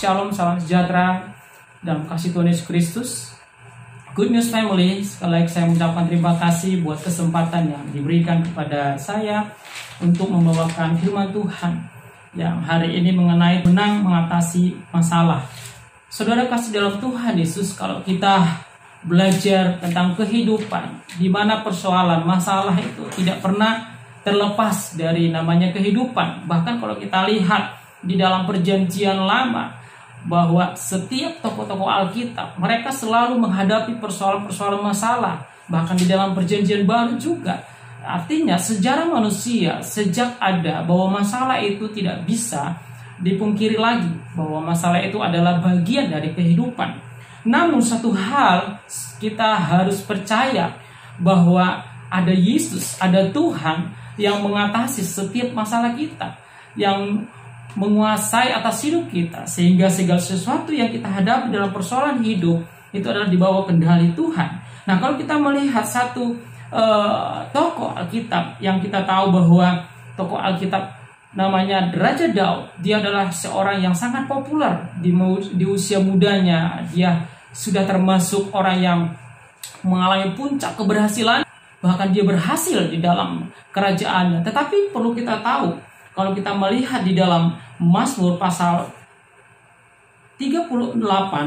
Shalom, salam sejahtera dalam kasih Tuhan Yesus Kristus. Good News Family, sekali lagi saya mengucapkan terima kasih buat kesempatan yang diberikan kepada saya untuk membawakan firman Tuhan yang hari ini mengenai menang mengatasi masalah. Saudara kasih dalam Tuhan Yesus, kalau kita belajar tentang kehidupan, di mana persoalan masalah itu tidak pernah terlepas dari namanya kehidupan. Bahkan kalau kita lihat di dalam perjanjian lama, bahwa setiap tokoh-tokoh Alkitab mereka selalu menghadapi persoalan-persoalan masalah. Bahkan di dalam perjanjian baru juga. Artinya sejarah manusia sejak ada bahwa masalah itu tidak bisa dipungkiri lagi, bahwa masalah itu adalah bagian dari kehidupan. Namun satu hal kita harus percaya, bahwa ada Yesus, ada Tuhan yang mengatasi setiap masalah kita, yang menguasai atas hidup kita, sehingga segala sesuatu yang kita hadapi dalam persoalan hidup itu adalah di bawah kendali Tuhan. Nah, kalau kita melihat satu tokoh Alkitab yang kita tahu bahwa tokoh Alkitab namanya Raja Daud, dia adalah seorang yang sangat populer di usia mudanya. Dia sudah termasuk orang yang mengalami puncak keberhasilan, bahkan dia berhasil di dalam kerajaannya. Tetapi perlu kita tahu, kalau kita melihat di dalam Mazmur pasal 38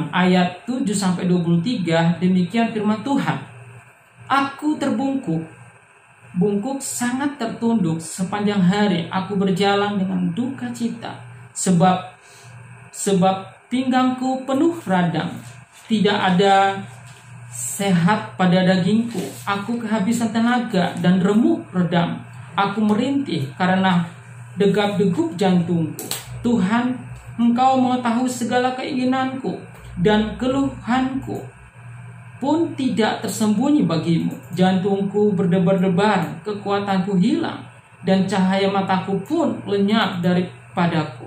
ayat 7-23, demikian firman Tuhan. Aku terbungkuk, bungkuk sangat tertunduk sepanjang hari, aku berjalan dengan duka cita, sebab pinggangku penuh radang, tidak ada sehat pada dagingku, aku kehabisan tenaga dan remuk redam, aku merintih karena degap-degup jantungku. Tuhan, Engkau mengetahui segala keinginanku, dan keluhanku pun tidak tersembunyi bagimu. Jantungku berdebar-debar, kekuatanku hilang, dan cahaya mataku pun lenyap daripadaku.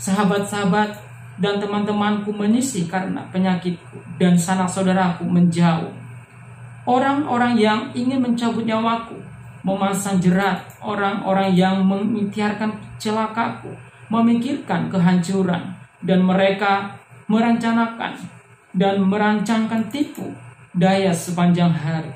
Sahabat-sahabat dan teman-temanku menyisih karena penyakitku, dan sanak saudaraku menjauh. Orang-orang yang ingin mencabut nyawaku memasang jerat, orang-orang yang memikirkan celakaku, memikirkan kehancuran, dan mereka merancangkan tipu daya sepanjang hari.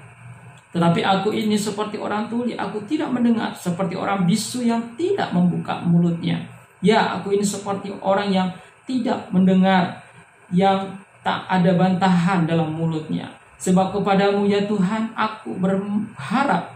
Tetapi aku ini seperti orang tuli, aku tidak mendengar, seperti orang bisu yang tidak membuka mulutnya. Ya, aku ini seperti orang yang tidak mendengar, yang tak ada bantahan dalam mulutnya. Sebab kepadamu ya Tuhan, aku berharap.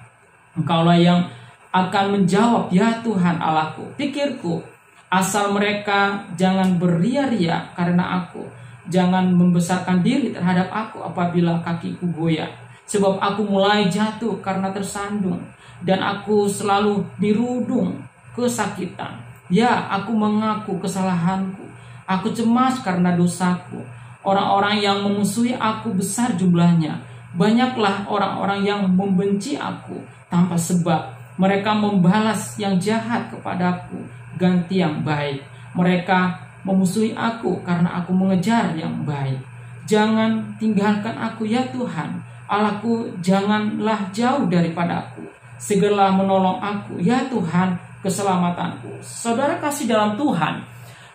Engkaulah yang akan menjawab, ya Tuhan Allahku. Pikirku, asal mereka jangan beria-ria karena aku, jangan membesarkan diri terhadap aku apabila kakiku goyah. Sebab aku mulai jatuh karena tersandung, dan aku selalu dirudung kesakitan. Ya, aku mengaku kesalahanku, aku cemas karena dosaku. Orang-orang yang memusuhi aku besar jumlahnya, banyaklah orang-orang yang membenci aku tanpa sebab. Mereka membalas yang jahat kepadaku ganti yang baik. Mereka memusuhi aku karena aku mengejar yang baik. Jangan tinggalkan aku ya Tuhan Allahku, janganlah jauh daripadaku. Segeralah menolong aku ya Tuhan keselamatanku. Saudara kasih dalam Tuhan,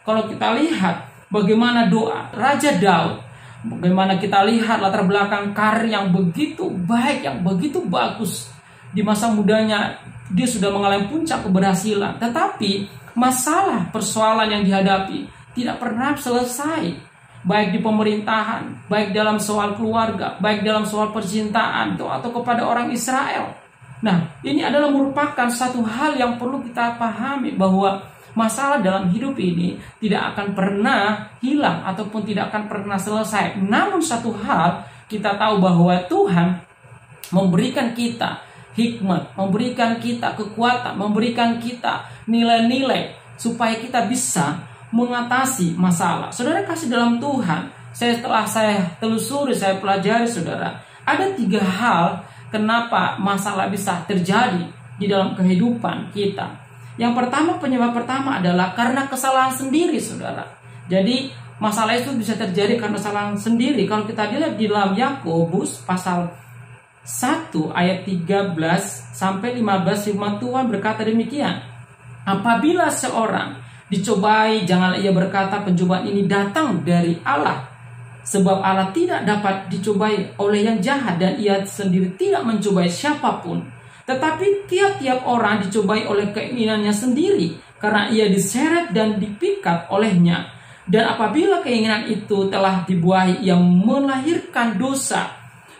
kalau kita lihat bagaimana doa Raja Daud, bagaimana kita lihat latar belakang karir yang begitu baik, yang begitu bagus. Di masa mudanya dia sudah mengalami puncak keberhasilan, tetapi masalah persoalan yang dihadapi tidak pernah selesai, baik di pemerintahan, baik dalam soal keluarga, baik dalam soal percintaan atau kepada orang Israel. Nah, ini adalah merupakan satu hal yang perlu kita pahami, bahwa masalah dalam hidup ini tidak akan pernah hilang ataupun tidak akan pernah selesai. Namun satu hal kita tahu, bahwa Tuhan memberikan kita hikmat, memberikan kita kekuatan, memberikan kita nilai-nilai supaya kita bisa mengatasi masalah. Saudara kasih dalam Tuhan, setelah saya telusuri, saya pelajari saudara, ada 3 hal kenapa masalah bisa terjadi di dalam kehidupan kita. Yang pertama, penyebab pertama adalah karena kesalahan sendiri saudara. Jadi masalah itu bisa terjadi karena kesalahan sendiri. Kalau kita lihat di dalam Yakobus pasal 1 ayat 13-15 firman Tuhan berkata demikian. Apabila seorang dicobai, janganlah ia berkata pencobaan ini datang dari Allah. Sebab Allah tidak dapat dicobai oleh yang jahat, dan ia sendiri tidak mencobai siapapun. Tetapi tiap-tiap orang dicobai oleh keinginannya sendiri, karena ia diseret dan dipikat olehnya. Dan apabila keinginan itu telah dibuahi, ia melahirkan dosa.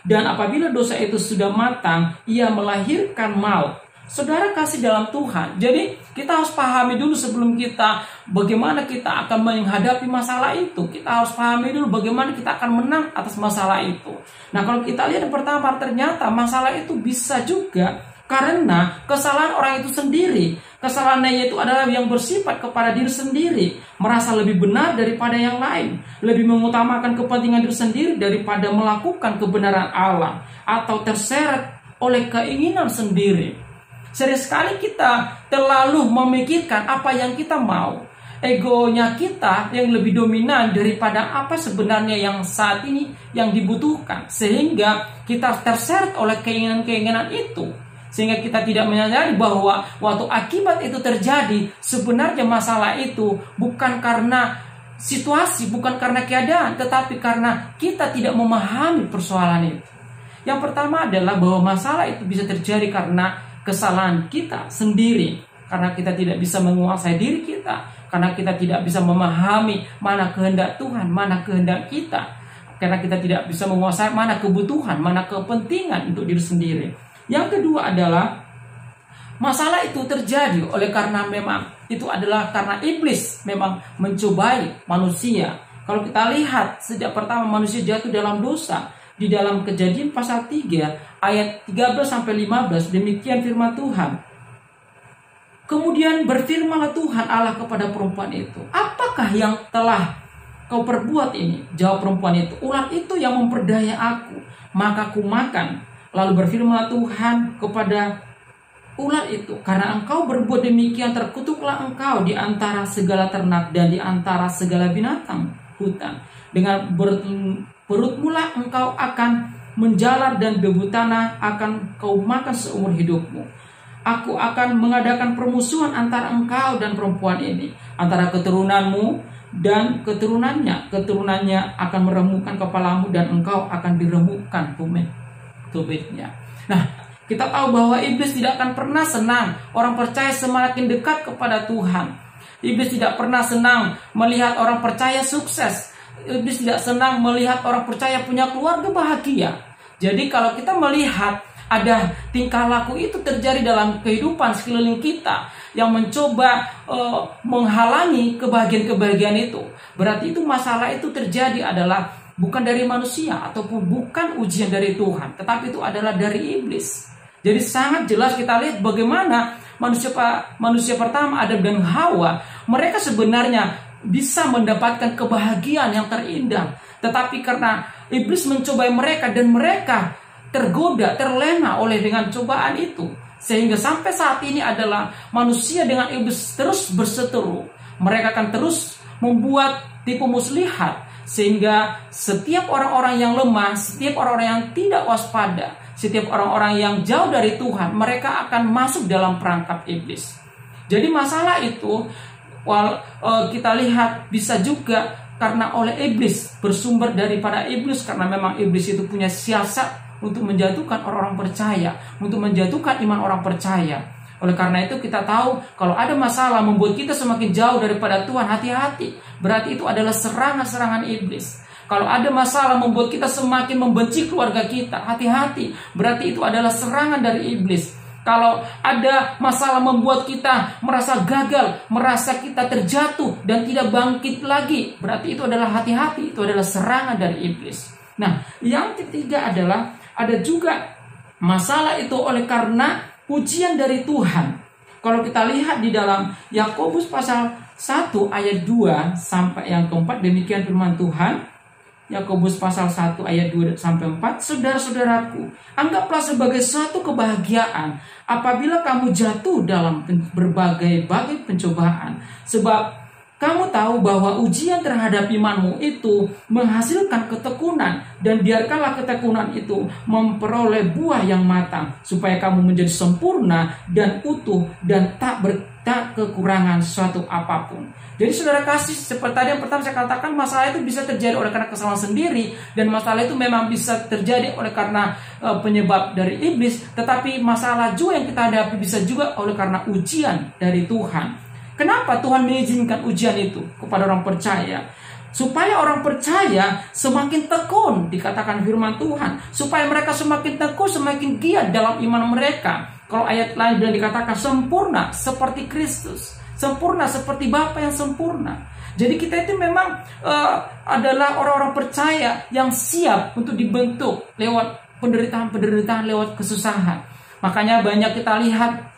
Dan apabila dosa itu sudah matang, ia melahirkan maut. Saudara kasih dalam Tuhan, jadi kita harus pahami dulu sebelum kita bagaimana kita akan menghadapi masalah itu. Kita harus pahami dulu bagaimana kita akan menang atas masalah itu. Nah, kalau kita lihat yang pertama, ternyata masalah itu bisa juga karena kesalahan orang itu sendiri. Kesalahannya itu adalah yang bersifat kepada diri sendiri, merasa lebih benar daripada yang lain, lebih mengutamakan kepentingan diri sendiri daripada melakukan kebenaran Allah, atau terseret oleh keinginan sendiri. Sering sekali kita terlalu memikirkan apa yang kita mau. Egonya kita yang lebih dominan daripada apa sebenarnya yang saat ini yang dibutuhkan. Sehingga kita terseret oleh keinginan-keinginan itu. Sehingga kita tidak menyadari bahwa waktu akibat itu terjadi, sebenarnya masalah itu bukan karena situasi, bukan karena keadaan, tetapi karena kita tidak memahami persoalan itu. Yang pertama adalah bahwa masalah itu bisa terjadi karena kesalahan kita sendiri, karena kita tidak bisa menguasai diri kita, karena kita tidak bisa memahami mana kehendak Tuhan, mana kehendak kita, karena kita tidak bisa menguasai mana kebutuhan, mana kepentingan untuk diri sendiri. Yang kedua adalah masalah itu terjadi oleh karena memang itu adalah karena iblis memang mencobai manusia. Kalau kita lihat sejak pertama manusia jatuh dalam dosa, di dalam Kejadian pasal 3 ayat 13-15, demikian firman Tuhan. Kemudian berfirmanlah Tuhan Allah kepada perempuan itu, apakah yang telah kau perbuat ini? Jawab perempuan itu, ular itu yang memperdaya aku, maka aku makan. Lalu berfirmanlah Tuhan kepada ular itu, karena engkau berbuat demikian, terkutuklah engkau di antara segala ternak dan di antara segala binatang hutan. Dengan perutmu lah engkau akan menjalar, dan debu tanah akan kau makan seumur hidupmu. Aku akan mengadakan permusuhan antara engkau dan perempuan ini, antara keturunanmu dan keturunannya. Keturunannya akan meremukkan kepalamu, dan engkau akan diremukkan tumitnya. Nah, kita tahu bahwa iblis tidak akan pernah senang orang percaya semakin dekat kepada Tuhan. Iblis tidak pernah senang melihat orang percaya sukses. Iblis tidak senang melihat orang percaya punya keluarga bahagia. Jadi kalau kita melihat ada tingkah laku itu terjadi dalam kehidupan sekeliling kita yang mencoba menghalangi kebahagiaan-kebahagiaan itu, berarti itu masalah itu terjadi adalah bukan dari manusia ataupun bukan ujian dari Tuhan, tetapi itu adalah dari iblis. Jadi sangat jelas kita lihat bagaimana manusia pertama Adam dan Hawa, mereka sebenarnya bisa mendapatkan kebahagiaan yang terindah, tetapi karena iblis mencobai mereka dan mereka tergoda, terlena oleh dengan cobaan itu, sehingga sampai saat ini adalah manusia dengan iblis terus berseteru. Mereka akan terus membuat tipu muslihat, sehingga setiap orang-orang yang lemah, setiap orang-orang yang tidak waspada, setiap orang-orang yang jauh dari Tuhan, mereka akan masuk dalam perangkap iblis. Jadi masalah itu kita lihat bisa juga karena oleh iblis, bersumber daripada iblis, karena memang iblis itu punya siasat untuk menjatuhkan orang-orang percaya, untuk menjatuhkan iman orang percaya. Oleh karena itu kita tahu kalau ada masalah membuat kita semakin jauh daripada Tuhan, hati-hati, berarti itu adalah serangan-serangan iblis. Kalau ada masalah membuat kita semakin membenci keluarga kita, hati-hati, berarti itu adalah serangan dari iblis. Kalau ada masalah membuat kita merasa gagal, merasa kita terjatuh dan tidak bangkit lagi, berarti itu adalah hati-hati, itu adalah serangan dari iblis. Nah, yang ketiga adalah ada juga masalah itu oleh karena ujian dari Tuhan. Kalau kita lihat di dalam Yakobus pasal 1 ayat 2 sampai yang keempat, demikian firman Tuhan. Yakobus pasal 1 ayat 2 sampai 4, saudara-saudaraku, anggaplah sebagai suatu kebahagiaan apabila kamu jatuh dalam berbagai-bagai pencobaan, sebab kamu tahu bahwa ujian terhadap imanmu itu menghasilkan ketekunan, dan biarkanlah ketekunan itu memperoleh buah yang matang, supaya kamu menjadi sempurna dan utuh dan tak kekurangan suatu apapun. Jadi saudara kasih, seperti tadi yang pertama saya katakan, masalah itu bisa terjadi oleh karena kesalahan sendiri, dan masalah itu memang bisa terjadi oleh karena penyebab dari iblis. Tetapi masalah juga yang kita hadapi bisa juga oleh karena ujian dari Tuhan. Kenapa Tuhan mengizinkan ujian itu kepada orang percaya? Supaya orang percaya semakin tekun, dikatakan firman Tuhan. Supaya mereka semakin tekun, semakin giat dalam iman mereka. Kalau ayat lain bilang dikatakan sempurna seperti Kristus, sempurna seperti Bapa yang sempurna. Jadi kita itu memang adalah orang-orang percaya yang siap untuk dibentuk lewat penderitaan-penderitaan, lewat kesusahan. Makanya banyak kita lihat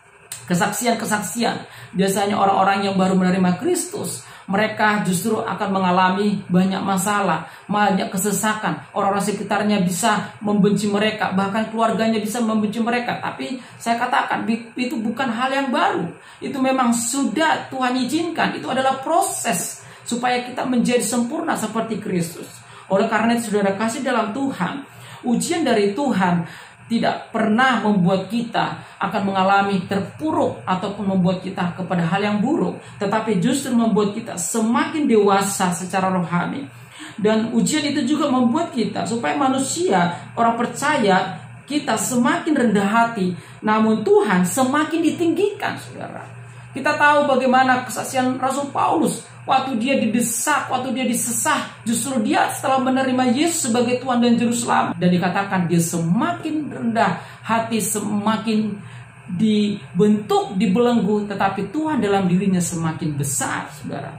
kesaksian-kesaksian. Biasanya orang-orang yang baru menerima Kristus, mereka justru akan mengalami banyak masalah, banyak kesesakan. Orang-orang sekitarnya bisa membenci mereka, bahkan keluarganya bisa membenci mereka. Tapi saya katakan itu bukan hal yang baru. Itu memang sudah Tuhan izinkan. Itu adalah proses supaya kita menjadi sempurna seperti Kristus. Oleh karena itu saudara kasih dalam Tuhan, ujian dari Tuhan tidak pernah membuat kita akan mengalami terpuruk ataupun membuat kita kepada hal yang buruk, tetapi justru membuat kita semakin dewasa secara rohani. Dan ujian itu juga membuat kita supaya manusia, orang percaya, kita semakin rendah hati, namun Tuhan semakin ditinggikan, saudara. Kita tahu bagaimana kesaksian Rasul Paulus waktu dia didesak, waktu dia disesah, justru dia setelah menerima Yesus sebagai Tuhan dan Juru Selamat, dan dikatakan dia semakin rendah hati, semakin dibentuk, dibelenggu, tetapi Tuhan dalam dirinya semakin besar, saudara.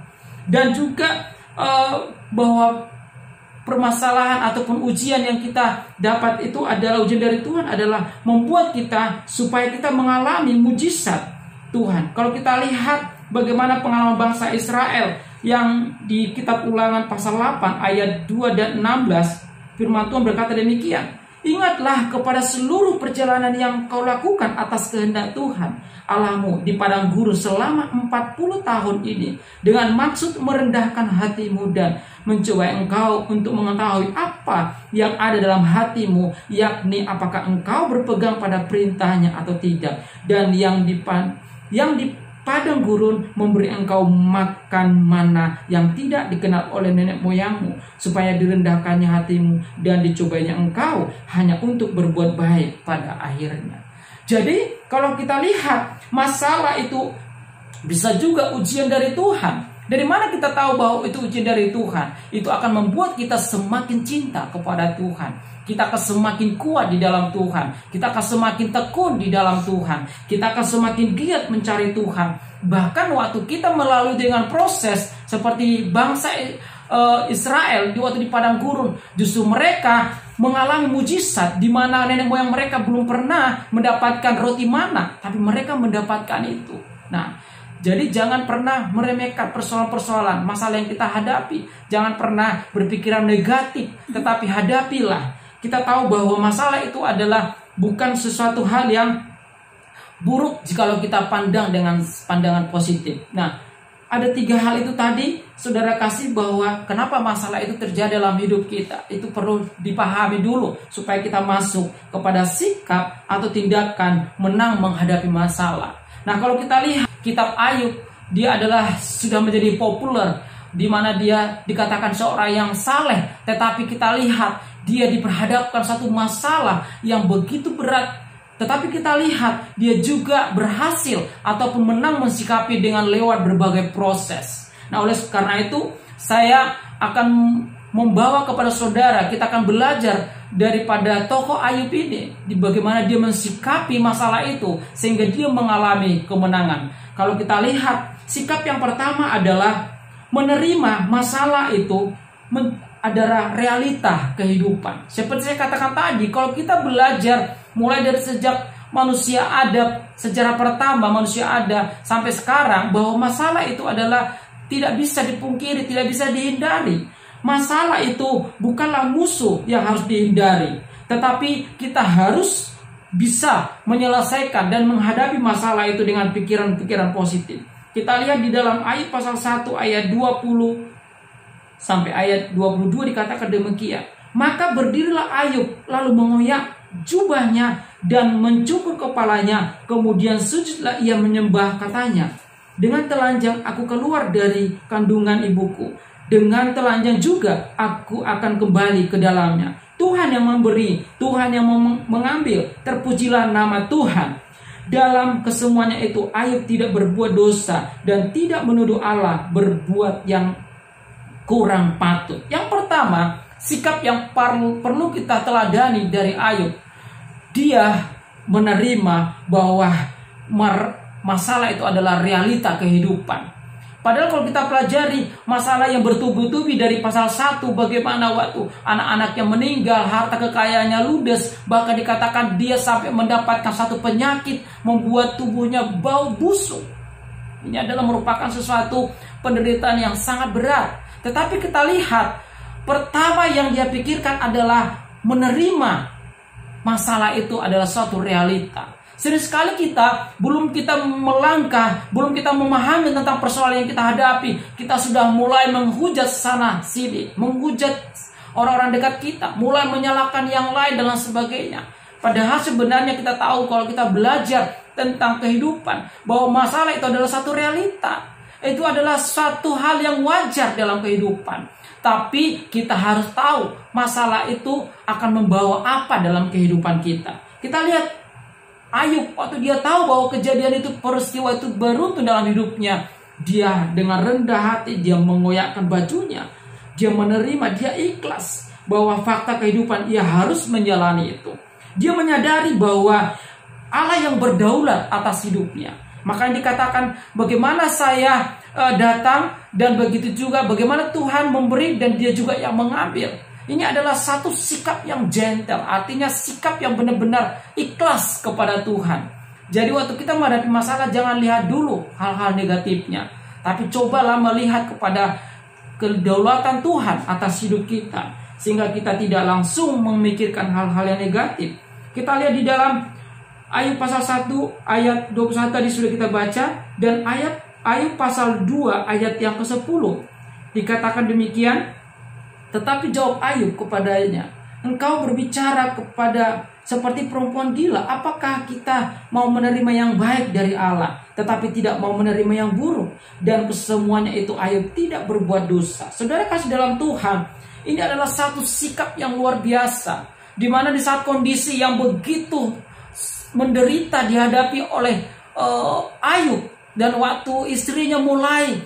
Dan juga bahwa permasalahan ataupun ujian yang kita dapat itu adalah ujian dari Tuhan, adalah membuat kita supaya kita mengalami mujizat Tuhan. Kalau kita lihat bagaimana pengalaman bangsa Israel yang di kitab Ulangan pasal 8 ayat 2 dan 16, firman Tuhan berkata demikian. Ingatlah kepada seluruh perjalanan yang kau lakukan atas kehendak Tuhan Allahmu di padang gurun selama 40 tahun ini, dengan maksud merendahkan hatimu dan mencoba engkau untuk mengetahui apa yang ada dalam hatimu, yakni apakah engkau berpegang pada perintahnya atau tidak. Dan yang di padang gurun memberi engkau makan mana yang tidak dikenal oleh nenek moyangmu, supaya direndahkannya hatimu dan dicobanya engkau hanya untuk berbuat baik pada akhirnya. Jadi kalau kita lihat, masalah itu bisa juga ujian dari Tuhan. Dari mana kita tahu bahwa itu ujian dari Tuhan? Itu akan membuat kita semakin cinta kepada Tuhan. Kita akan semakin kuat di dalam Tuhan. Kita akan semakin tekun di dalam Tuhan. Kita akan semakin giat mencari Tuhan. Bahkan waktu kita melalui dengan proses seperti bangsa Israel di waktu di padang gurun, justru mereka mengalami mujizat di mana nenek moyang mereka belum pernah mendapatkan roti mana, tapi mereka mendapatkan itu. Nah, jadi jangan pernah meremehkan persoalan-persoalan, masalah yang kita hadapi. Jangan pernah berpikiran negatif, tetapi hadapilah. Kita tahu bahwa masalah itu adalah bukan sesuatu hal yang buruk jikalau kita pandang dengan pandangan positif. Nah, ada 3 hal itu tadi, saudara kasih, bahwa kenapa masalah itu terjadi dalam hidup kita. Itu perlu dipahami dulu supaya kita masuk kepada sikap atau tindakan menang menghadapi masalah. Nah, kalau kita lihat kitab Ayub, dia adalah sudah menjadi populer, di mana dia dikatakan seorang yang saleh, tetapi kita lihat dia diperhadapkan satu masalah yang begitu berat, tetapi kita lihat dia juga berhasil ataupun menang mensikapi dengan lewat berbagai proses. Nah, oleh karena itu saya akan membawa kepada saudara, kita akan belajar daripada tokoh Ayub ini, di bagaimana dia mensikapi masalah itu sehingga dia mengalami kemenangan. Kalau kita lihat, sikap yang pertama adalah menerima masalah itu adalah realita kehidupan. Seperti saya katakan tadi, kalau kita belajar mulai dari sejak manusia ada, sejarah pertama manusia ada sampai sekarang, bahwa masalah itu adalah tidak bisa dipungkiri, tidak bisa dihindari. Masalah itu bukanlah musuh yang harus dihindari, tetapi kita harus bisa menyelesaikan dan menghadapi masalah itu dengan pikiran-pikiran positif. Kita lihat di dalam Ayub pasal 1 ayat 20 sampai ayat 22 dikatakan demikian. Maka berdirilah Ayub lalu mengoyak jubahnya dan mencukur kepalanya, kemudian sujudlah ia menyembah, katanya, Dengan telanjang aku keluar dari kandungan ibuku. Dengan telanjang juga aku akan kembali ke dalamnya. Tuhan yang memberi, Tuhan yang mengambil. Terpujilah nama Tuhan. Dalam kesemuanya itu Ayub tidak berbuat dosa dan tidak menuduh Allah berbuat yang kurang patut. Yang pertama, sikap yang perlu kita teladani dari Ayub. Dia menerima bahwa masalah itu adalah realita kehidupan. Padahal kalau kita pelajari masalah yang bertubi-tubi dari pasal 1, bagaimana waktu anak-anak yang meninggal, harta kekayaannya ludes, bahkan dikatakan dia sampai mendapatkan satu penyakit membuat tubuhnya bau busuk. Ini adalah merupakan sesuatu penderitaan yang sangat berat. Tetapi kita lihat, pertama yang dia pikirkan adalah menerima masalah itu adalah suatu realita. Sering sekali belum kita melangkah, belum kita memahami tentang persoalan yang kita hadapi, kita sudah mulai menghujat sana sini, menghujat orang-orang dekat kita, mulai menyalahkan yang lain dan sebagainya. Padahal sebenarnya kita tahu kalau kita belajar tentang kehidupan, bahwa masalah itu adalah satu realita. Itu adalah satu hal yang wajar dalam kehidupan. Tapi kita harus tahu masalah itu akan membawa apa dalam kehidupan kita. Kita lihat Ayub, waktu dia tahu bahwa kejadian itu, peristiwa itu beruntun dalam hidupnya, dia dengan rendah hati, dia mengoyakkan bajunya, dia menerima, dia ikhlas bahwa fakta kehidupan ia harus menjalani itu. Dia menyadari bahwa Allah yang berdaulat atas hidupnya. Makanya dikatakan bagaimana saya datang dan begitu juga bagaimana Tuhan memberi dan dia juga yang mengambil. Ini adalah satu sikap yang gentle, artinya sikap yang benar-benar ikhlas kepada Tuhan. Jadi waktu kita menghadapi masalah, jangan lihat dulu hal-hal negatifnya, tapi cobalah melihat kepada kedaulatan Tuhan atas hidup kita, sehingga kita tidak langsung memikirkan hal-hal yang negatif. Kita lihat di dalam Ayub pasal 1 ayat 21 tadi sudah kita baca, dan Ayub pasal 2 ayat yang ke-10 dikatakan demikian. Tetapi jawab Ayub kepadanya, engkau berbicara kepada seperti perempuan gila. Apakah kita mau menerima yang baik dari Allah, tetapi tidak mau menerima yang buruk? Dan kesemuanya itu Ayub tidak berbuat dosa. Saudara kasih dalam Tuhan, ini adalah satu sikap yang luar biasa, di mana di saat kondisi yang begitu menderita dihadapi oleh Ayub, dan waktu istrinya mulai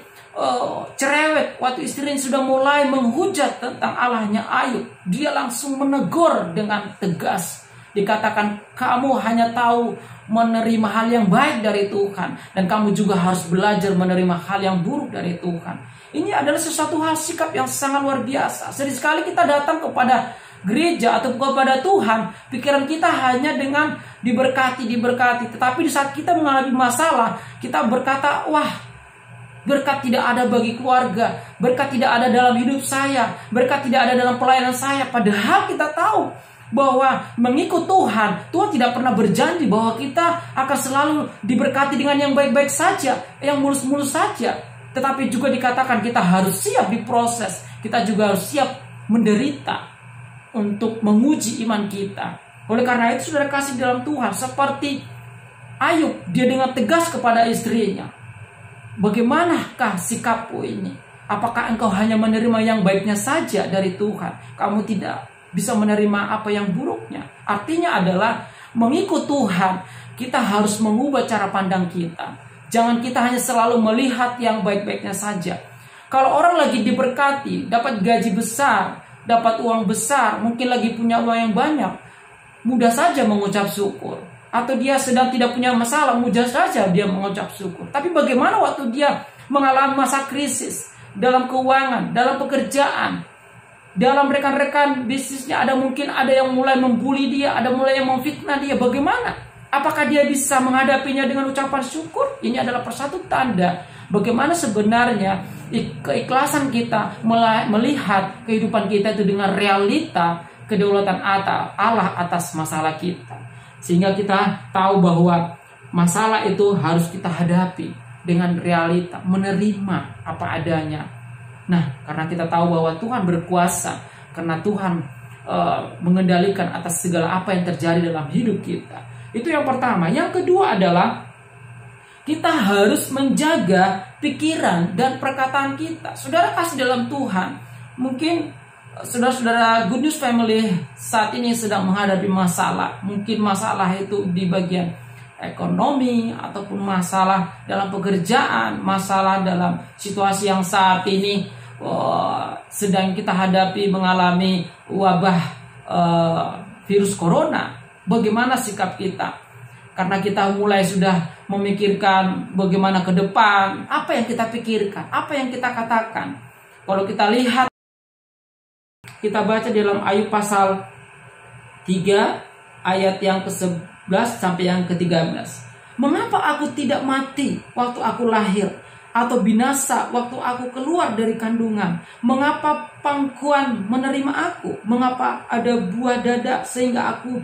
cerewet, waktu istrinya sudah mulai menghujat tentang Allahnya Ayub, dia langsung menegur dengan tegas. Dikatakan, kamu hanya tahu menerima hal yang baik dari Tuhan, dan kamu juga harus belajar menerima hal yang buruk dari Tuhan. Ini adalah sesuatu hal sikap yang sangat luar biasa. Sering sekali kita datang kepada gereja atau kepada Tuhan, pikiran kita hanya dengan diberkati, tetapi di saat kita mengalami masalah, kita berkata, wah, berkat tidak ada bagi keluarga, berkat tidak ada dalam hidup saya, berkat tidak ada dalam pelayanan saya. Padahal kita tahu bahwa mengikut Tuhan, Tuhan tidak pernah berjanji bahwa kita akan selalu diberkati dengan yang baik-baik saja, yang mulus-mulus saja. Tetapi juga dikatakan kita harus siap diproses, kita juga harus siap menderita untuk menguji iman kita. Oleh karena itu, saudara kasih dalam Tuhan, seperti Ayub, dia dengan tegas kepada istrinya, bagaimanakah sikapmu ini? Apakah engkau hanya menerima yang baiknya saja dari Tuhan? Kamu tidak bisa menerima apa yang buruknya. Artinya adalah mengikut Tuhan, kita harus mengubah cara pandang kita. Jangan kita hanya selalu melihat yang baik-baiknya saja. Kalau orang lagi diberkati, dapat gaji besar, dapat uang besar, mungkin lagi punya uang yang banyak, mudah saja mengucap syukur. Atau dia sedang tidak punya masalah, mudah saja dia mengucap syukur. Tapi bagaimana waktu dia mengalami masa krisis dalam keuangan, dalam pekerjaan, dalam rekan-rekan bisnisnya, mungkin ada yang mulai membuli dia, ada mulai yang memfitnah dia. Bagaimana? Apakah dia bisa menghadapinya dengan ucapan syukur? Ini adalah persatu tanda bagaimana sebenarnya keikhlasan kita melihat kehidupan kita itu dengan realita kedaulatan Allah atas masalah kita. Sehingga kita tahu bahwa masalah itu harus kita hadapi dengan realita, menerima apa adanya. Nah, karena kita tahu bahwa Tuhan berkuasa, karena Tuhan mengendalikan atas segala apa yang terjadi dalam hidup kita. Itu yang pertama. Yang kedua adalah kita harus menjaga pikiran dan perkataan kita. Saudara kasih dalam Tuhan, mungkin saudara-saudara Good News Family saat ini sedang menghadapi masalah. Mungkin masalah itu di bagian ekonomi, ataupun masalah dalam pekerjaan, masalah dalam situasi yang saat ini sedang kita hadapi, mengalami wabah virus corona. Bagaimana sikap kita? Karena kita mulai sudah memikirkan bagaimana ke depan, apa yang kita pikirkan, apa yang kita katakan. Kalau kita lihat, kita baca dalam Ayub pasal 3 ayat yang ke-11 sampai yang ke-13. Mengapa aku tidak mati waktu aku lahir, atau binasa waktu aku keluar dari kandungan? Mengapa pangkuan menerima aku? Mengapa ada buah dada sehingga aku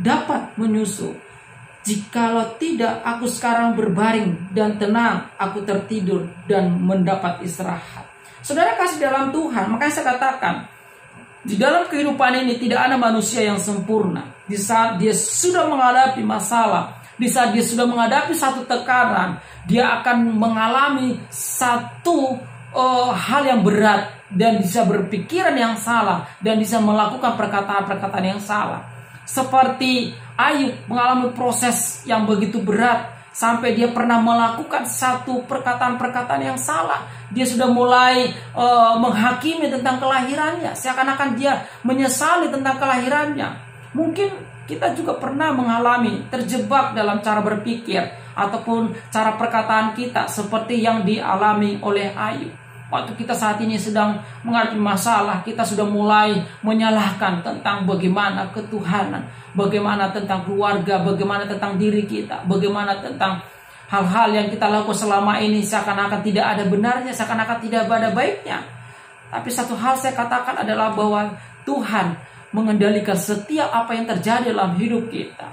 dapat menyusu? Jikalau tidak, aku sekarang berbaring dan tenang, aku tertidur dan mendapat istirahat. Saudara kasih dalam Tuhan, makanya saya katakan, di dalam kehidupan ini tidak ada manusia yang sempurna. Di saat dia sudah menghadapi masalah, di saat dia sudah menghadapi satu tekanan, dia akan mengalami satu hal yang berat, dan bisa berpikiran yang salah, dan bisa melakukan perkataan-perkataan yang salah. Seperti Ayub mengalami proses yang begitu berat, sampai dia pernah melakukan satu perkataan-perkataan yang salah. Dia sudah mulai menghakimi tentang kelahirannya, seakan-akan dia menyesali tentang kelahirannya. Mungkin kita juga pernah mengalami terjebak dalam cara berpikir ataupun cara perkataan kita seperti yang dialami oleh Ayub. Waktu kita saat ini sedang menghadapi masalah, kita sudah mulai menyalahkan tentang bagaimana ketuhanan, bagaimana tentang keluarga, bagaimana tentang diri kita, bagaimana tentang hal-hal yang kita lakukan selama ini, seakan-akan tidak ada benarnya, seakan-akan tidak ada baiknya. Tapi satu hal saya katakan adalah bahwa Tuhan mengendalikan setiap apa yang terjadi dalam hidup kita.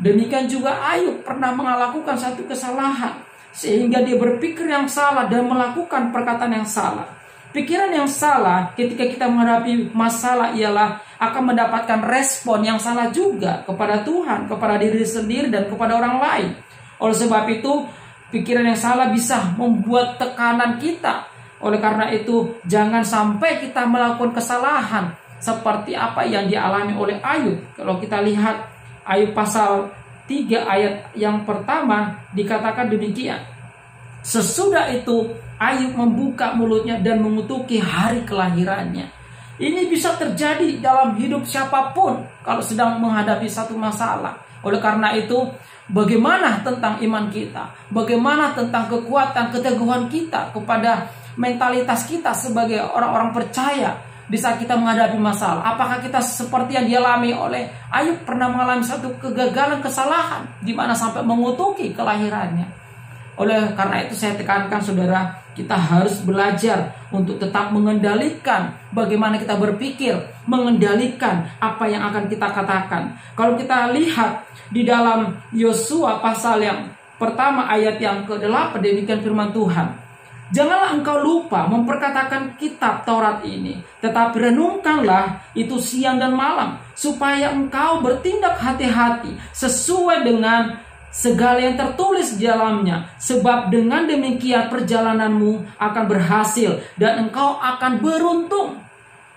Demikian juga Ayub pernah melakukan satu kesalahan, sehingga dia berpikir yang salah dan melakukan perkataan yang salah. Pikiran yang salah ketika kita menghadapi masalah ialah akan mendapatkan respon yang salah juga kepada Tuhan, kepada diri sendiri, dan kepada orang lain. Oleh sebab itu, pikiran yang salah bisa membuat tekanan kita. Oleh karena itu, jangan sampai kita melakukan kesalahan seperti apa yang dialami oleh Ayub. Kalau kita lihat Ayub pasal 3 ayat yang pertama, dikatakan demikian. Sesudah itu Ayub membuka mulutnya dan mengutuki hari kelahirannya. Ini bisa terjadi dalam hidup siapapun kalau sedang menghadapi satu masalah. Oleh karena itu, bagaimana tentang iman kita? Bagaimana tentang kekuatan, keteguhan kita kepada mentalitas kita sebagai orang-orang percaya di saat kita menghadapi masalah? Apakah kita seperti yang dialami oleh Ayub, pernah mengalami satu kegagalan, kesalahan, di mana sampai mengutuki kelahirannya? Oleh karena itu saya tekankan saudara, kita harus belajar untuk tetap mengendalikan bagaimana kita berpikir, mengendalikan apa yang akan kita katakan. Kalau kita lihat di dalam Yosua pasal yang pertama ayat yang ke-8, demikian firman Tuhan. Janganlah engkau lupa memperkatakan kitab Taurat ini, tetapi renungkanlah itu siang dan malam, supaya engkau bertindak hati-hati sesuai dengan segala yang tertulis di dalamnya. Sebab dengan demikian perjalananmu akan berhasil dan engkau akan beruntung.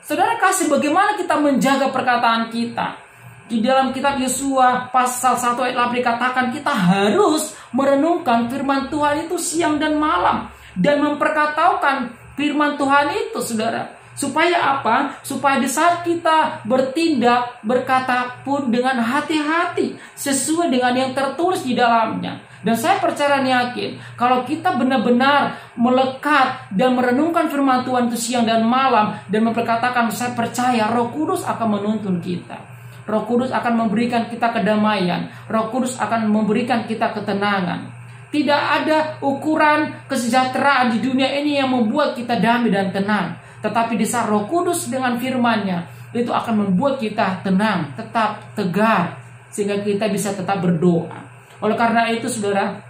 Saudara kasih, bagaimana kita menjaga perkataan kita? Di dalam kitab Yosua pasal 1 ayat 8 dikatakan kita harus merenungkan firman Tuhan itu siang dan malam, dan memperkatakan firman Tuhan itu, saudara. Supaya apa? Supaya di saat kita bertindak, berkata pun dengan hati-hati, sesuai dengan yang tertulis di dalamnya. Dan saya percaya dan yakin, kalau kita benar-benar melekat dan merenungkan firman Tuhan itu siang dan malam, dan memperkatakan, saya percaya Roh Kudus akan menuntun kita. Roh Kudus akan memberikan kita kedamaian. Roh Kudus akan memberikan kita ketenangan. Tidak ada ukuran kesejahteraan di dunia ini yang membuat kita damai dan tenang. Tetapi di saat Roh Kudus dengan firman-Nya itu akan membuat kita tenang, tetap tegar, sehingga kita bisa tetap berdoa. Oleh karena itu saudara,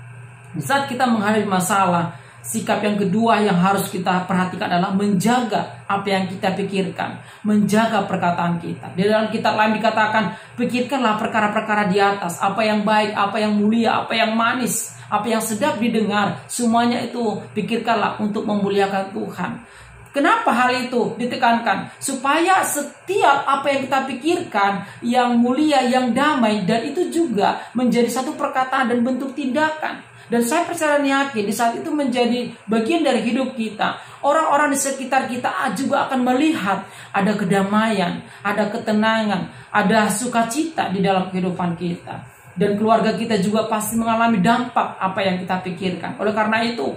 di saat kita menghadapi masalah, sikap yang kedua yang harus kita perhatikan adalah menjaga apa yang kita pikirkan, menjaga perkataan kita. Di dalam kitab lain dikatakan, pikirkanlah perkara-perkara di atas, apa yang baik, apa yang mulia, apa yang manis, apa yang sedap didengar, semuanya itu pikirkanlah untuk memuliakan Tuhan. Kenapa hal itu ditekankan? Supaya setiap apa yang kita pikirkan yang mulia, yang damai, dan itu juga menjadi satu perkataan dan bentuk tindakan. Dan saya percaya dan yakin di saat itu menjadi bagian dari hidup kita. Orang-orang di sekitar kita juga akan melihat ada kedamaian, ada ketenangan, ada sukacita di dalam kehidupan kita. Dan keluarga kita juga pasti mengalami dampak apa yang kita pikirkan. Oleh karena itu,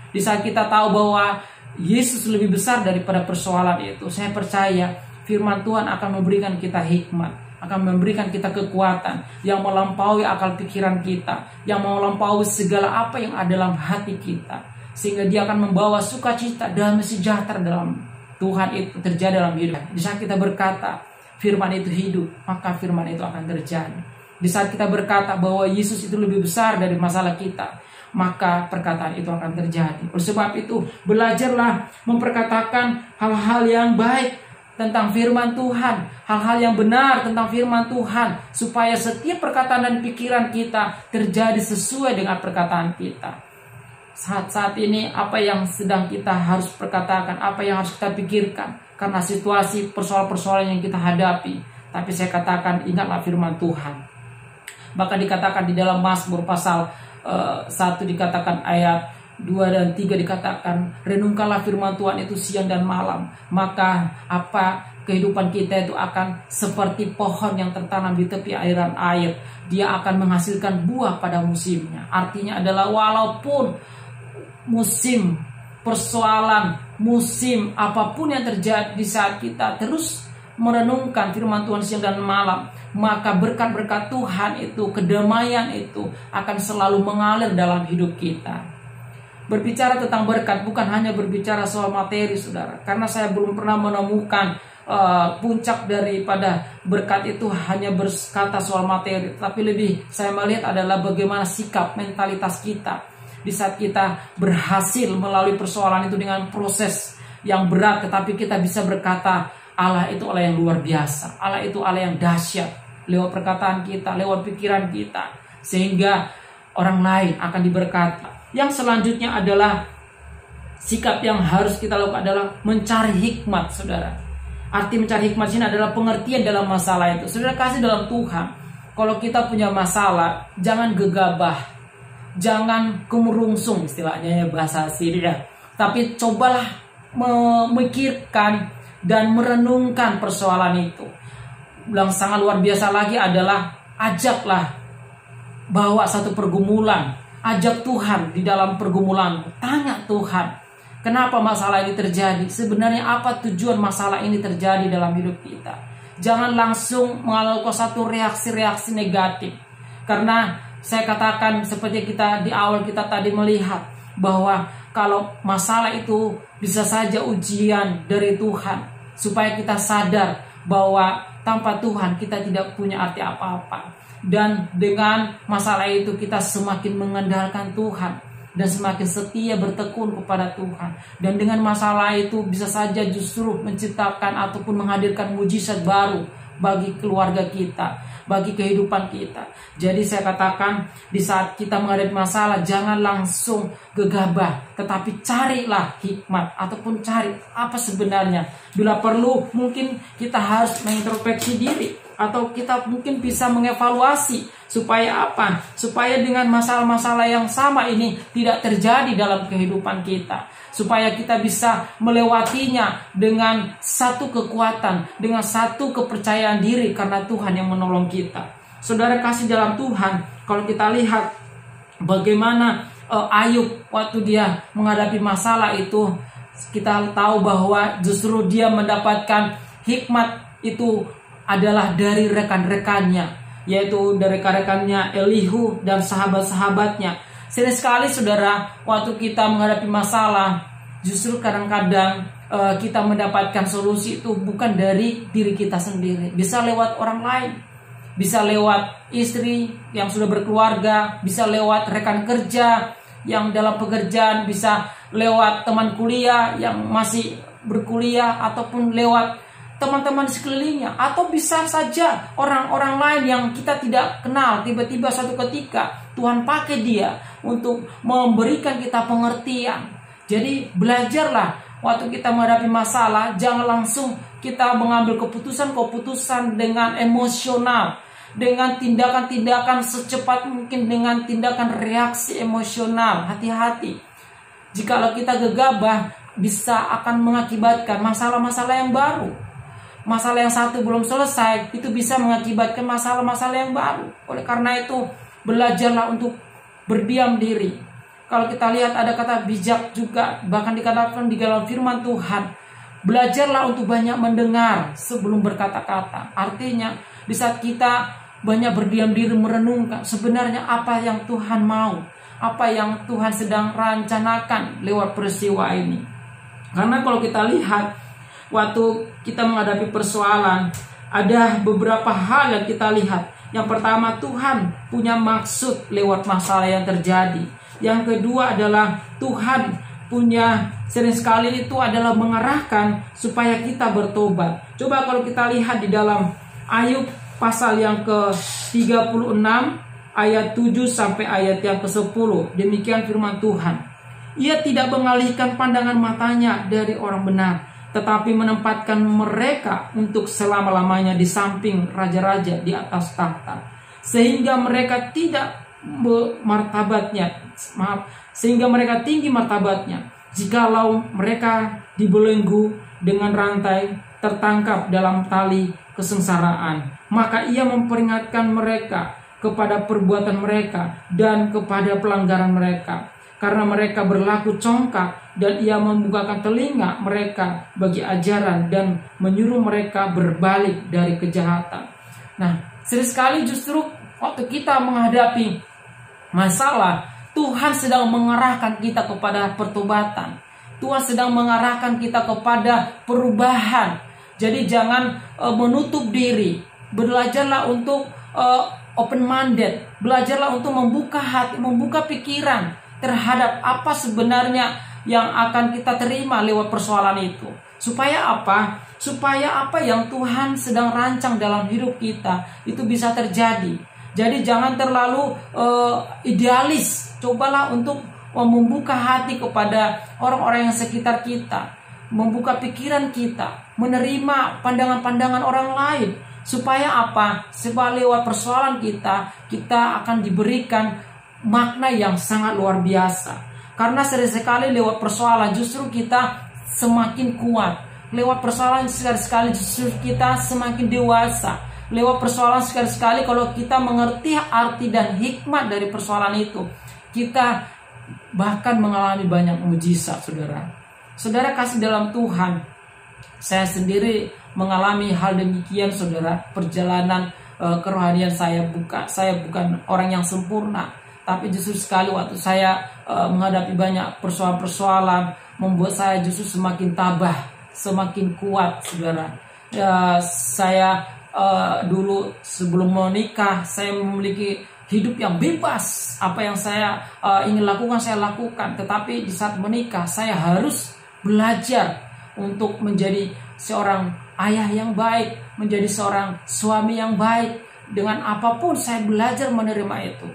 di saat kita tahu bahwa Yesus lebih besar daripada persoalan itu, saya percaya firman Tuhan akan memberikan kita hikmat, akan memberikan kita kekuatan yang melampaui akal pikiran kita, yang melampaui segala apa yang ada dalam hati kita, sehingga dia akan membawa sukacita, damai sejahtera dalam Tuhan itu terjadi dalam hidup. Di saat kita berkata firman itu hidup, maka firman itu akan terjadi. Di saat kita berkata bahwa Yesus itu lebih besar dari masalah kita, maka perkataan itu akan terjadi. Oleh sebab itu, belajarlah memperkatakan hal-hal yang baik tentang firman Tuhan, hal-hal yang benar tentang firman Tuhan, supaya setiap perkataan dan pikiran kita terjadi sesuai dengan perkataan kita. Saat ini apa yang sedang kita harus perkatakan, apa yang harus kita pikirkan, karena situasi persoalan-persoalan yang kita hadapi. Tapi saya katakan, ingatlah firman Tuhan. Bahkan dikatakan di dalam Mazmur pasal 1 dikatakan ayat 2 dan 3 dikatakan, renungkanlah firman Tuhan itu siang dan malam, maka apa kehidupan kita itu akan seperti pohon yang tertanam di tepi aliran air. Dia akan menghasilkan buah pada musimnya. Artinya adalah walaupun musim persoalan, musim apapun yang terjadi, di saat kita terus merenungkan firman Tuhan siang dan malam, maka berkat-berkat Tuhan itu, kedamaian itu akan selalu mengalir dalam hidup kita. Berbicara tentang berkat bukan hanya berbicara soal materi, saudara, karena saya belum pernah menemukan puncak daripada berkat itu hanya berkata soal materi, tapi lebih saya melihat adalah bagaimana sikap, mentalitas kita di saat kita berhasil melalui persoalan itu dengan proses yang berat, tetapi kita bisa berkata, Allah itu Allah yang luar biasa, Allah itu Allah yang dahsyat, lewat perkataan kita, lewat pikiran kita, sehingga orang lain akan diberkati. Yang selanjutnya adalah sikap yang harus kita lakukan adalah mencari hikmat, saudara. Arti mencari hikmat ini adalah pengertian dalam masalah itu. Saudara kasih dalam Tuhan, kalau kita punya masalah, jangan gegabah, jangan kemerungsung, istilahnya ya bahasa Syria, tapi cobalah memikirkan dan merenungkan persoalan itu. Yang sangat luar biasa lagi adalah ajaklah bawa satu pergumulan, ajak Tuhan di dalam pergumulan, tanya Tuhan, kenapa masalah ini terjadi? Sebenarnya apa tujuan masalah ini terjadi dalam hidup kita? Jangan langsung melakukan satu reaksi-reaksi negatif. Karena saya katakan seperti kita di awal kita tadi melihat bahwa kalau masalah itu bisa saja ujian dari Tuhan, supaya kita sadar bahwa tanpa Tuhan kita tidak punya arti apa-apa. Dan dengan masalah itu kita semakin mengandalkan Tuhan dan semakin setia bertekun kepada Tuhan. Dan dengan masalah itu bisa saja justru menciptakan ataupun menghadirkan mujizat baru bagi keluarga kita, bagi kehidupan kita. Jadi saya katakan, di saat kita menghadapi masalah, jangan langsung gegabah, tetapi carilah hikmat ataupun cari apa sebenarnya. Bila perlu mungkin kita harus mengintrospeksi diri, atau kita mungkin bisa mengevaluasi supaya apa? Supaya dengan masalah-masalah yang sama ini tidak terjadi dalam kehidupan kita. Supaya kita bisa melewatinya dengan satu kekuatan, dengan satu kepercayaan diri karena Tuhan yang menolong kita. Saudara kasih dalam Tuhan, kalau kita lihat bagaimana Ayub waktu dia menghadapi masalah itu, kita tahu bahwa justru dia mendapatkan hikmat itu adalah dari rekan-rekannya, yaitu dari rekan-rekannya Elihu dan sahabat-sahabatnya. Sering sekali saudara, waktu kita menghadapi masalah, justru kadang-kadang kita mendapatkan solusi itu bukan dari diri kita sendiri. Bisa lewat orang lain, bisa lewat istri yang sudah berkeluarga, bisa lewat rekan kerja, yang dalam pekerjaan, bisa lewat teman kuliah yang masih berkuliah, ataupun lewat teman-teman di sekelilingnya, atau bisa saja orang-orang lain yang kita tidak kenal. Tiba-tiba suatu ketika Tuhan pakai dia untuk memberikan kita pengertian. Jadi belajarlah waktu kita menghadapi masalah, jangan langsung kita mengambil keputusan-keputusan dengan emosional, dengan tindakan-tindakan secepat mungkin, dengan tindakan reaksi emosional. Hati-hati, jikalau kita gegabah bisa akan mengakibatkan masalah-masalah yang baru. Masalah yang satu belum selesai, itu bisa mengakibatkan masalah-masalah yang baru. Oleh karena itu, belajarlah untuk berdiam diri. Kalau kita lihat ada kata bijak juga, bahkan dikatakan di dalam firman Tuhan, belajarlah untuk banyak mendengar sebelum berkata-kata. Artinya, di saat kita banyak berdiam diri merenungkan sebenarnya apa yang Tuhan mau, apa yang Tuhan sedang rencanakan lewat peristiwa ini. Karena kalau kita lihat, waktu kita menghadapi persoalan, ada beberapa hal yang kita lihat. Yang pertama, Tuhan punya maksud lewat masalah yang terjadi. Yang kedua adalah Tuhan punya, sering sekali itu adalah mengarahkan supaya kita bertobat. Coba kalau kita lihat di dalam Ayub pasal yang ke-36 ayat 7 sampai ayat yang ke-10. Demikian firman Tuhan. Ia tidak mengalihkan pandangan matanya dari orang benar, tetapi menempatkan mereka untuk selama-lamanya di samping raja-raja di atas tahta, sehingga mereka tinggi martabatnya. Jikalau mereka dibelenggu dengan rantai, tertangkap dalam tali kesengsaraan, maka ia memperingatkan mereka kepada perbuatan mereka dan kepada pelanggaran mereka. Karena mereka berlaku congkak, dan ia membukakan telinga mereka bagi ajaran dan menyuruh mereka berbalik dari kejahatan. Nah, sering sekali justru waktu kita menghadapi masalah, Tuhan sedang mengarahkan kita kepada pertobatan. Tuhan sedang mengarahkan kita kepada perubahan. Jadi jangan menutup diri. Belajarlah untuk open minded. Belajarlah untuk membuka hati, membuka pikiran terhadap apa sebenarnya yang akan kita terima lewat persoalan itu. Supaya apa? Supaya apa yang Tuhan sedang rancang dalam hidup kita itu bisa terjadi. Jadi jangan terlalu idealis. Cobalah untuk membuka hati kepada orang-orang yang sekitar kita, membuka pikiran kita, menerima pandangan-pandangan orang lain. Supaya apa? Sebab lewat persoalan kita akan diberikan makna yang sangat luar biasa. Karena sering sekali lewat persoalan justru kita semakin kuat. Lewat persoalan sekali-sekali justru kita semakin dewasa. Lewat persoalan sekali-sekali kalau kita mengerti arti dan hikmat dari persoalan itu, kita bahkan mengalami banyak mujizat, saudara. Saudara kasih dalam Tuhan, saya sendiri mengalami hal demikian, saudara. Perjalanan kerohanian saya bukan orang yang sempurna. Tapi justru sekali waktu saya menghadapi banyak persoalan-persoalan, membuat saya justru semakin tabah, semakin kuat, saudara. Saya dulu sebelum menikah, saya memiliki hidup yang bebas. Apa yang saya ingin lakukan, saya lakukan. Tetapi di saat menikah, saya harus belajar untuk menjadi seorang ayah yang baik, menjadi seorang suami yang baik. Dengan apapun saya belajar menerima itu.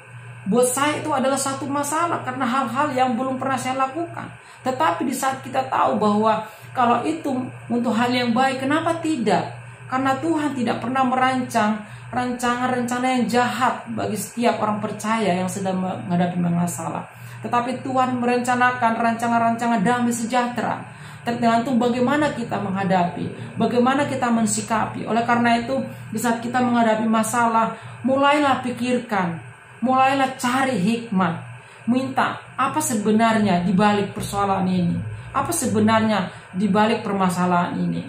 Buat saya itu adalah satu masalah karena hal-hal yang belum pernah saya lakukan. Tetapi di saat kita tahu bahwa kalau itu untuk hal yang baik, kenapa tidak? Karena Tuhan tidak pernah merancang rencana-rencana yang jahat bagi setiap orang percaya yang sedang menghadapi masalah. Tetapi Tuhan merencanakan rancangan-rancangan damai sejahtera. Tergantung bagaimana kita menghadapi, bagaimana kita mensikapi. Oleh karena itu, di saat kita menghadapi masalah, mulailah pikirkan, mulailah cari hikmat. Minta apa sebenarnya di balik persoalan ini? Apa sebenarnya di balik permasalahan ini?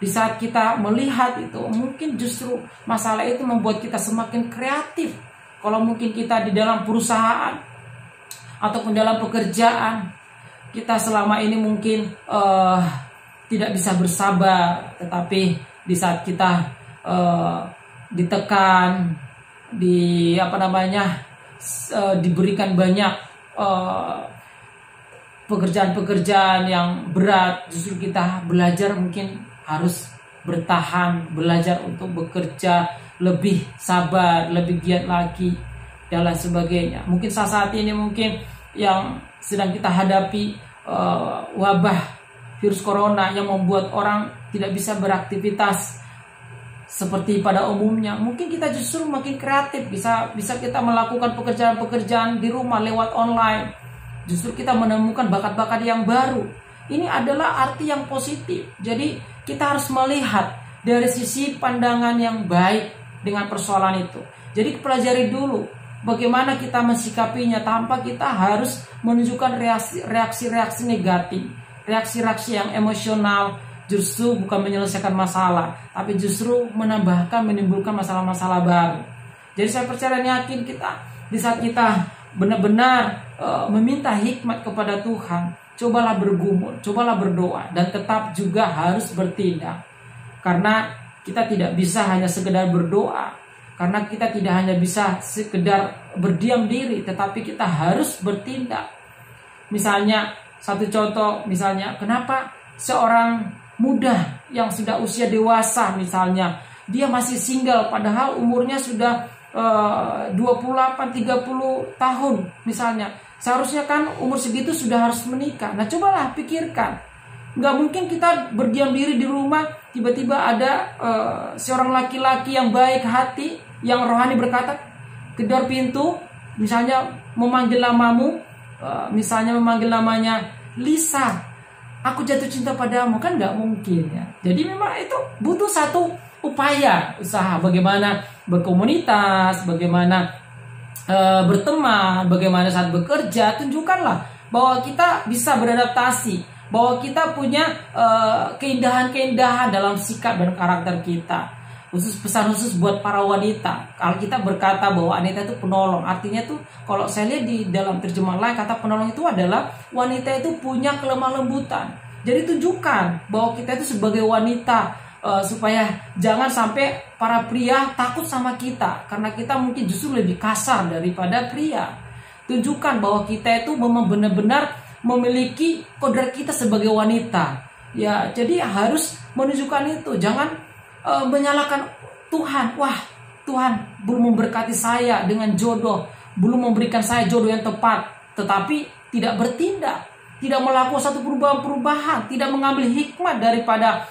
Di saat kita melihat itu, mungkin justru masalah itu membuat kita semakin kreatif. Kalau mungkin kita di dalam perusahaan ataupun dalam pekerjaan, kita selama ini mungkin tidak bisa bersabar. Tetapi di saat kita ditekan, diberikan banyak pekerjaan-pekerjaan yang berat, justru kita belajar mungkin harus bertahan, belajar untuk bekerja lebih sabar, lebih giat lagi dan lain sebagainya. Mungkin saat ini mungkin yang sedang kita hadapi wabah virus corona yang membuat orang tidak bisa beraktivitas seperti pada umumnya. Mungkin kita justru makin kreatif, bisa kita melakukan pekerjaan-pekerjaan di rumah lewat online. Justru kita menemukan bakat-bakat yang baru. Ini adalah arti yang positif. Jadi kita harus melihat dari sisi pandangan yang baik dengan persoalan itu. Jadi pelajari dulu bagaimana kita mensikapinya tanpa kita harus menunjukkan reaksi-reaksi negatif, reaksi-reaksi yang emosional. Justru bukan menyelesaikan masalah, tapi justru menimbulkan masalah-masalah baru. Jadi saya percaya dan yakin kita di saat kita benar-benar meminta hikmat kepada Tuhan, cobalah bergumul, cobalah berdoa, dan tetap juga harus bertindak. Karena kita tidak bisa hanya sekedar berdoa, karena kita tidak hanya bisa sekedar berdiam diri, tetapi kita harus bertindak. Misalnya, satu contoh, misalnya, kenapa seorang muda yang sudah usia dewasa misalnya, dia masih single padahal umurnya sudah 28-30 tahun misalnya. Seharusnya kan umur segitu sudah harus menikah. Nah cobalah pikirkan, nggak mungkin kita berdiam diri di rumah, tiba-tiba ada seorang laki-laki yang baik hati, yang rohani berkata, kedor pintu, misalnya memanggil namamu, misalnya memanggil namanya Lisa, aku jatuh cinta padamu, kan nggak mungkin ya. Jadi memang itu butuh satu upaya, usaha, bagaimana berkomunitas, bagaimana berteman, bagaimana saat bekerja. Tunjukkanlah bahwa kita bisa beradaptasi, bahwa kita punya keindahan-keindahan dalam sikap dan karakter kita. Pesan khusus buat para wanita. Kalau kita berkata bahwa wanita itu penolong, artinya tuh kalau saya lihat di dalam terjemahan lain, kata penolong itu adalah wanita itu punya kelemah lembutan. Jadi tunjukkan bahwa kita itu sebagai wanita, supaya jangan sampai para pria takut sama kita, karena kita mungkin justru lebih kasar daripada pria. Tunjukkan bahwa kita itu memang benar-benar memiliki kodrat kita sebagai wanita. Ya, jadi harus menunjukkan itu. Jangan menyalahkan Tuhan. Wah, Tuhan belum memberkati saya dengan jodoh, belum memberikan saya jodoh yang tepat, tetapi tidak bertindak, tidak melakukan satu perubahan-perubahan, tidak mengambil hikmat daripada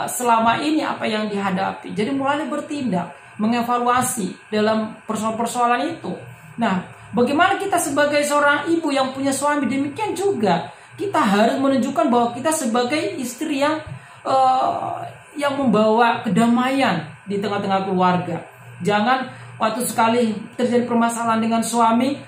selama ini apa yang dihadapi. Jadi mulai bertindak, mengevaluasi dalam persoalan-persoalan itu. Nah, bagaimana kita sebagai seorang ibu yang punya suami, demikian juga kita harus menunjukkan bahwa kita sebagai istri yang membawa kedamaian di tengah-tengah keluarga. Jangan waktu sekali terjadi permasalahan dengan suami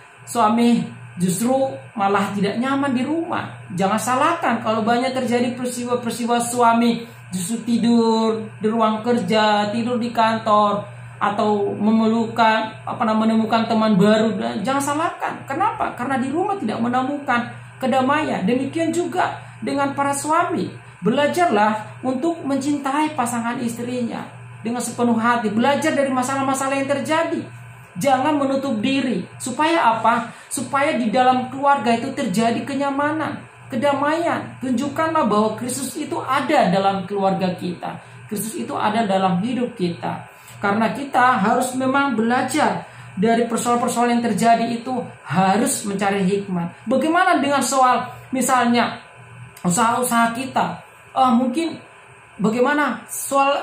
justru malah tidak nyaman di rumah. Jangan salahkan kalau banyak terjadi peristiwa-peristiwa suami justru tidur di ruang kerja, tidur di kantor, atau menemukan teman baru. Jangan salahkan. Kenapa? Karena di rumah tidak menemukan kedamaian. Demikian juga dengan para suami. Belajarlah untuk mencintai pasangan istrinya dengan sepenuh hati. Belajar dari masalah-masalah yang terjadi. Jangan menutup diri. Supaya apa? Supaya di dalam keluarga itu terjadi kenyamanan, kedamaian. Tunjukkanlah bahwa Kristus itu ada dalam keluarga kita. Kristus itu ada dalam hidup kita. Karena kita harus memang belajar dari persoalan-persoalan yang terjadi itu, harus mencari hikmat. Bagaimana dengan soal misalnya usaha-usaha kita? Mungkin bagaimana soal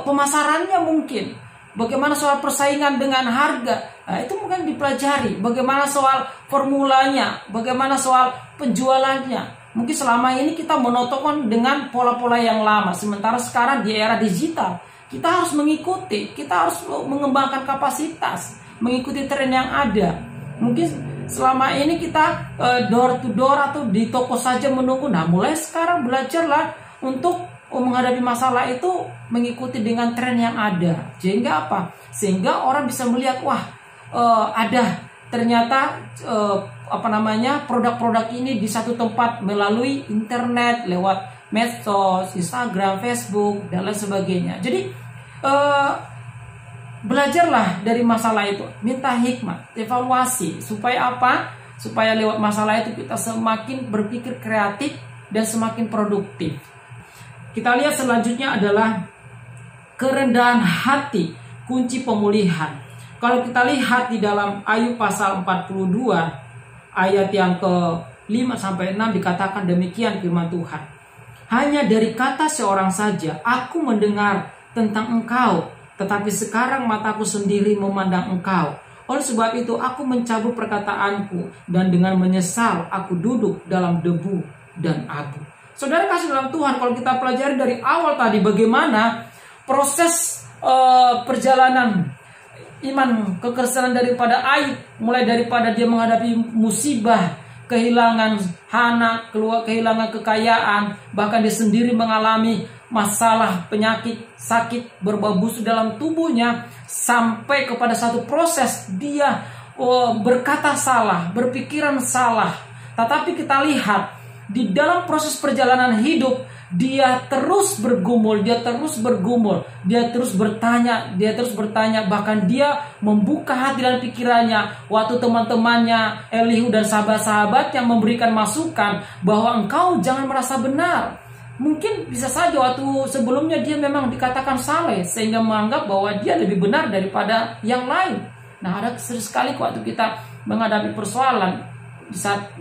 pemasarannya, mungkin bagaimana soal persaingan dengan harga. Nah, itu mungkin dipelajari. Bagaimana soal formulanya, bagaimana soal penjualannya. Mungkin selama ini kita monoton dengan pola-pola yang lama, sementara sekarang di era digital kita harus mengikuti, kita harus mengembangkan kapasitas, mengikuti tren yang ada. Mungkin selama ini kita door to door atau di toko saja menunggu. Nah, mulai sekarang belajarlah untuk menghadapi masalah itu mengikuti dengan tren yang ada. Sehingga apa? Sehingga orang bisa melihat, wah, ada ternyata produk-produk ini di satu tempat melalui internet, lewat medsos, Instagram, Facebook, dan lain sebagainya. Jadi belajarlah dari masalah itu, minta hikmat, evaluasi, supaya apa? supaya lewat masalah itu kita semakin berpikir kreatif dan semakin produktif. Kita lihat selanjutnya adalah kerendahan hati, kunci pemulihan. Kalau kita lihat di dalam Ayub pasal 42 ayat yang ke-5-6 dikatakan demikian firman Tuhan. Hanya dari kata seorang saja aku mendengar tentang engkau, tetapi sekarang mataku sendiri memandang engkau. Oleh sebab itu aku mencabut perkataanku, dan dengan menyesal aku duduk dalam debu dan abu. Saudara kasih dalam Tuhan, kalau kita pelajari dari awal tadi bagaimana proses perjalanan iman kekristenan daripada Ayub, mulai daripada dia menghadapi musibah, kehilangan anak, kehilangan kekayaan, bahkan dia sendiri mengalami masalah penyakit, sakit berbau busuk dalam tubuhnya, sampai kepada satu proses dia berkata salah, berpikiran salah. Tetapi kita lihat di dalam proses perjalanan hidup, dia terus bergumul, dia terus bertanya, bahkan dia membuka hati dan pikirannya. Waktu teman-temannya Elihu dan sahabat-sahabat yang memberikan masukan bahwa engkau jangan merasa benar. Mungkin bisa saja waktu sebelumnya dia memang dikatakan saleh, sehingga menganggap bahwa dia lebih benar daripada yang lain. Nah, ada sering sekali waktu kita menghadapi persoalan, di saat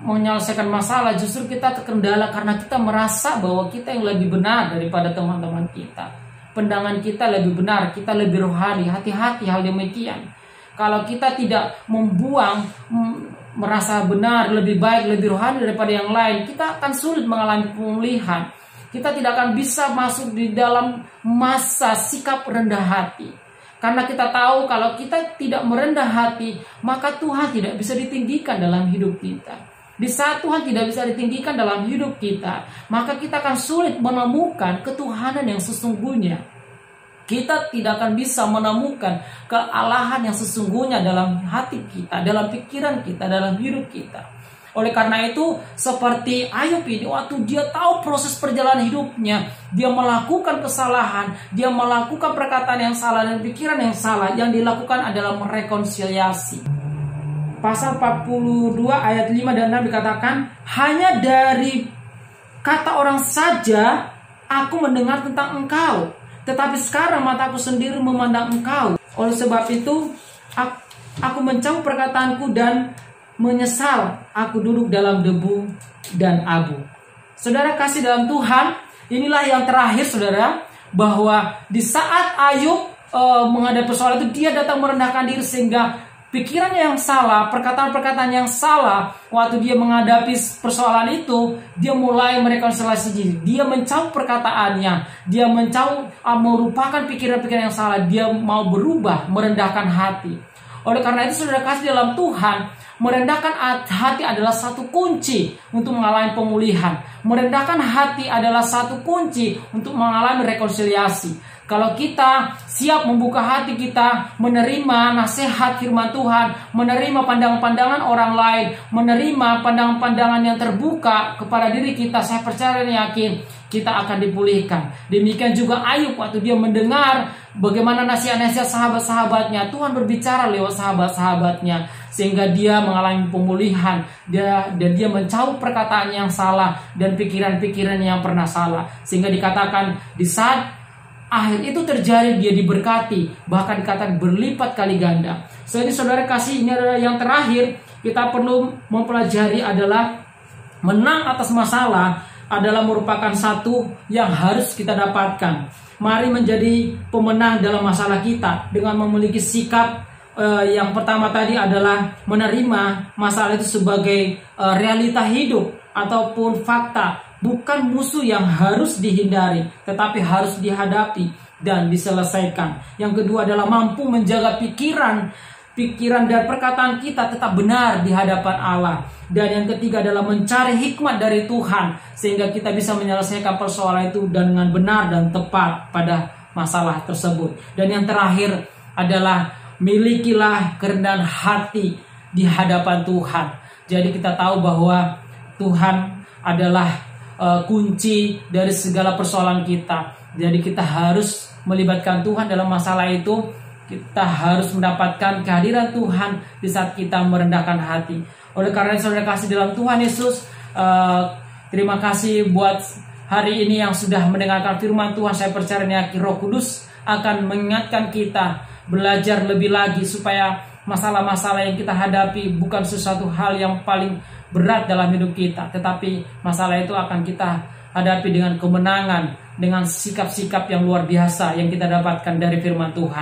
menyelesaikan masalah, justru kita terkendala karena kita merasa bahwa kita yang lebih benar daripada teman-teman kita. Pandangan kita lebih benar, kita lebih rohani. Hati-hati hal demikian. Kalau kita tidak membuang merasa benar, lebih baik, lebih rohani daripada yang lain, kita akan sulit mengalami pemulihan. Kita tidak akan bisa masuk di dalam masa sikap rendah hati. Karena kita tahu kalau kita tidak merendah hati, maka Tuhan tidak bisa ditinggikan dalam hidup kita. Di saat Tuhan tidak bisa ditinggikan dalam hidup kita, maka kita akan sulit menemukan ketuhanan yang sesungguhnya. Kita tidak akan bisa menemukan kealahan yang sesungguhnya dalam hati kita, dalam pikiran kita, dalam hidup kita. Oleh karena itu, seperti Ayub ini, waktu dia tahu proses perjalanan hidupnya, dia melakukan kesalahan, dia melakukan perkataan yang salah dan pikiran yang salah, yang dilakukan adalah merekonsiliasi. Pasal 42 ayat 5 dan 6 dikatakan, hanya dari kata orang saja aku mendengar tentang engkau, tetapi sekarang mataku sendiri memandang engkau. Oleh sebab itu aku mencabut perkataanku dan menyesal aku duduk dalam debu dan abu. Saudara kasih dalam Tuhan, inilah yang terakhir saudara, bahwa di saat Ayub menghadapi persoalan itu, dia datang merendahkan diri sehingga pikiran yang salah, perkataan-perkataan yang salah, waktu dia menghadapi persoalan itu, dia mulai merekonsiliasi diri. Dia mencabut perkataannya, dia merupakan pikiran-pikiran yang salah, dia mau berubah, merendahkan hati. Oleh karena itu saudara kasih dalam Tuhan, merendahkan hati adalah satu kunci untuk mengalami pemulihan. Merendahkan hati adalah satu kunci untuk mengalami rekonsiliasi. Kalau kita siap membuka hati kita, menerima nasihat firman Tuhan, menerima pandangan-pandangan orang lain, menerima pandangan-pandangan yang terbuka kepada diri kita, saya percaya dan yakin kita akan dipulihkan. Demikian juga Ayub waktu dia mendengar bagaimana nasihat-nasihat sahabat-sahabatnya, Tuhan berbicara lewat sahabat-sahabatnya, sehingga dia mengalami pemulihan, dan dia mencabut perkataan yang salah dan pikiran-pikiran yang pernah salah, sehingga dikatakan di saat akhir itu terjadi dia diberkati, bahkan dikatakan berlipat kali ganda. Jadi saudara kasih, ini adalah yang terakhir kita perlu mempelajari adalah menang atas masalah adalah merupakan satu yang harus kita dapatkan. Mari menjadi pemenang dalam masalah kita dengan memiliki sikap yang pertama tadi adalah menerima masalah itu sebagai realita hidup ataupun fakta, bukan musuh yang harus dihindari, tetapi harus dihadapi dan diselesaikan. Yang kedua adalah mampu menjaga pikiran dan perkataan kita tetap benar di hadapan Allah. Dan yang ketiga adalah mencari hikmat dari Tuhan, sehingga kita bisa menyelesaikan persoalan itu dengan benar dan tepat pada masalah tersebut. Dan yang terakhir adalah milikilah kerendahan hati di hadapan Tuhan. Jadi kita tahu bahwa Tuhan adalah kunci dari segala persoalan kita. Jadi kita harus melibatkan Tuhan dalam masalah itu, Kita harus mendapatkan kehadiran Tuhan di saat kita merendahkan hati. Oleh karena itu, saudara kasih dalam Tuhan Yesus, terima kasih buat hari ini yang sudah mendengarkan firman Tuhan. Saya percaya Roh Kudus akan mengingatkan kita belajar lebih lagi supaya masalah-masalah yang kita hadapi bukan sesuatu hal yang paling berat dalam hidup kita, tetapi masalah itu akan kita hadapi dengan kemenangan, dengan sikap-sikap yang luar biasa yang kita dapatkan dari firman Tuhan.